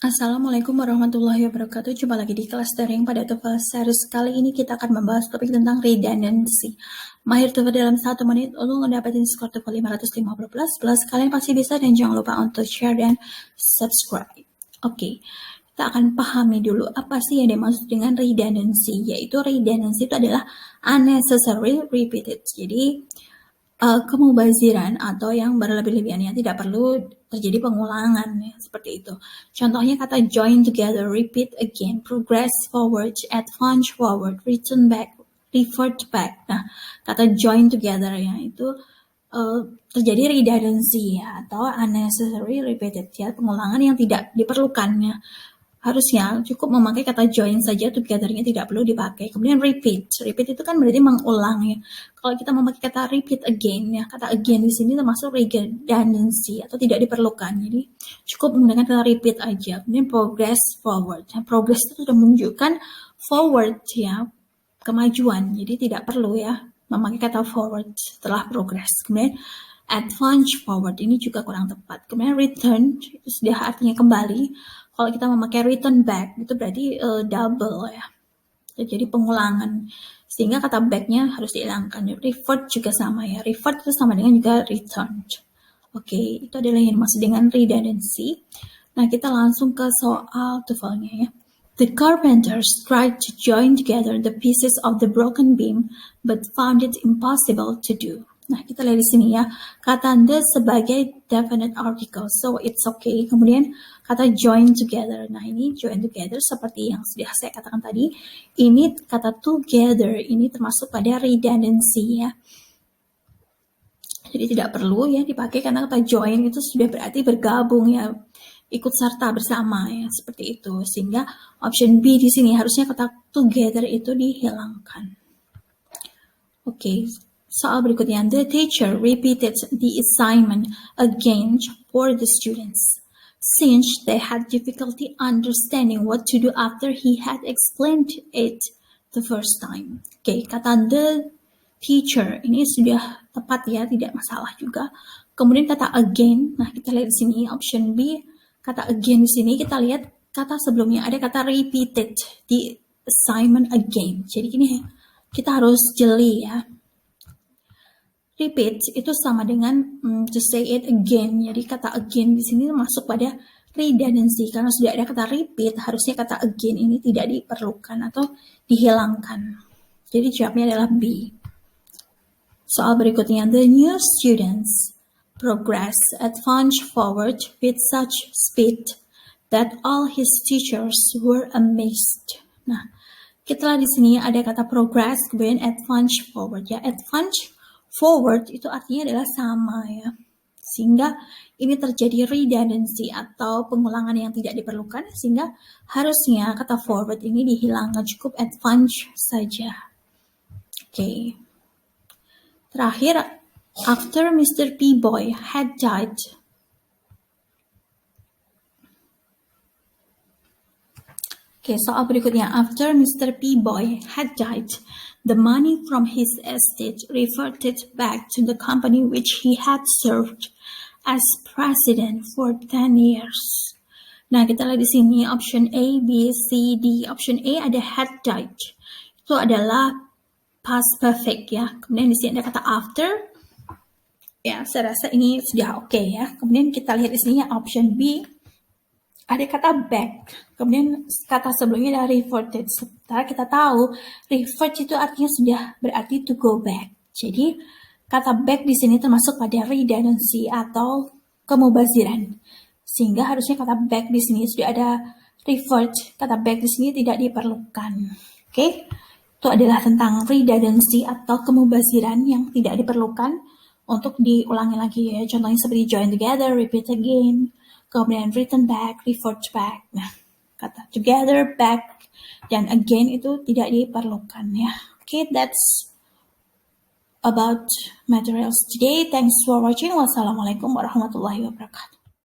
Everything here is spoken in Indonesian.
Assalamualaikum warahmatullahi wabarakatuh. Jumpa lagi di kelas daring pada TOEFL series. Kali ini kita akan membahas topik tentang redundancy. Mahir TOEFL dalam 1 menit untuk mendapatkan skor TOEFL 550++. Kalian pasti bisa dan jangan lupa untuk share dan subscribe. Oke, kita akan pahami dulu apa sih yang dimaksud dengan redundancy. Yaitu redundancy itu adalah unnecessary repeated. Jadi kemubaziran atau yang berlebih-lebihan yang tidak perlu terjadi pengulangan ya, seperti itu. Contohnya kata join together, repeat again, progress forward, advance forward, return back, revert back. Nah, kata join together ya itu terjadi redundancy ya atau unnecessary repeated ya, pengulangan yang tidak diperlukannya. Harusnya cukup memakai kata join saja, together-nya tidak perlu dipakai. Kemudian repeat. Repeat itu kan berarti mengulang ya. Kalau kita memakai kata repeat again ya, kata again di sini termasuk redundancy atau tidak diperlukan. Jadi cukup menggunakan kata repeat aja. Kemudian progress forward. Nah, progress itu sudah menunjukkan forward ya, kemajuan. Jadi tidak perlu ya memakai kata forward setelah progress. Kemudian advance forward ini juga kurang tepat. Kemudian return itu sudah artinya kembali. Kalau kita memakai return back itu berarti double ya. Jadi pengulangan. Sehingga kata back-nya harus dihilangkan. Revert juga sama ya. Revert itu sama dengan juga return. Oke, itu adalah yang dimaksud dengan redundancy. Nah, kita langsung ke soal TOEFL-nya ya. The carpenters tried to join together the pieces of the broken beam, but found it impossible to do. Nah, kita lihat di sini ya, kata the sebagai definite article, so it's okay. Kemudian kata join together. Nah, ini join together seperti yang sudah saya katakan tadi. Ini kata together, ini termasuk pada redundancy ya. Jadi tidak perlu ya dipakai karena kata join itu sudah berarti bergabung ya, ikut serta bersama ya, seperti itu. Sehingga option B di sini harusnya kata together itu dihilangkan. Oke. Soal berikutnya, the teacher repeated the assignment again for the students, since they had difficulty understanding what to do after he had explained it the first time. Oke, kata the teacher ini sudah tepat ya, tidak masalah juga. Kemudian kata again, nah kita lihat di sini option B, kata again di sini kita lihat kata sebelumnya ada kata repeated the assignment again. Jadi ini kita harus jeli ya. Repeat itu sama dengan to say it again. Jadi kata again di sini masuk pada redundancy karena sudah ada kata repeat, harusnya kata again ini tidak diperlukan atau dihilangkan. Jadi jawabnya adalah B. Soal berikutnya, the new students progress advance forward with such speed that all his teachers were amazed. Nah, kita di sini ada kata progress kemudian advance forward ya. Advance forward itu artinya adalah sama ya. Sehingga ini terjadi redundancy atau pengulangan yang tidak diperlukan, sehingga harusnya kata forward ini dihilangkan, cukup advance saja. Oke. Terakhir, after Mr. P-Boy had died. Oke, soal berikutnya. After Mr. P-Boy had died, the money from his estate reverted back to the company which he had served as president for 10 years. Nah, kita lihat di sini option A, B, C, D. Option A ada had died. Itu adalah past perfect ya. Kemudian di sini ada kata after. Ya, saya rasa ini sudah oke ya. Kemudian kita lihat di sini option B. Ada kata back, kemudian kata sebelumnya adalah reverted. Sementara kita tahu revert itu artinya sudah berarti to go back. Jadi kata back di sini termasuk pada redundancy atau kemubaziran. Sehingga harusnya kata back di sini sudah ada revert, kata back di sini tidak diperlukan. Oke, itu adalah tentang redundancy atau kemubaziran yang tidak diperlukan untuk diulangi lagi ya. Contohnya seperti join together, repeat again. Kemudian return back, revert back. Nah, kata together, back, dan again itu tidak diperlukan ya. Okay, that's about materials today. Thanks for watching. Wassalamualaikum warahmatullahi wabarakatuh.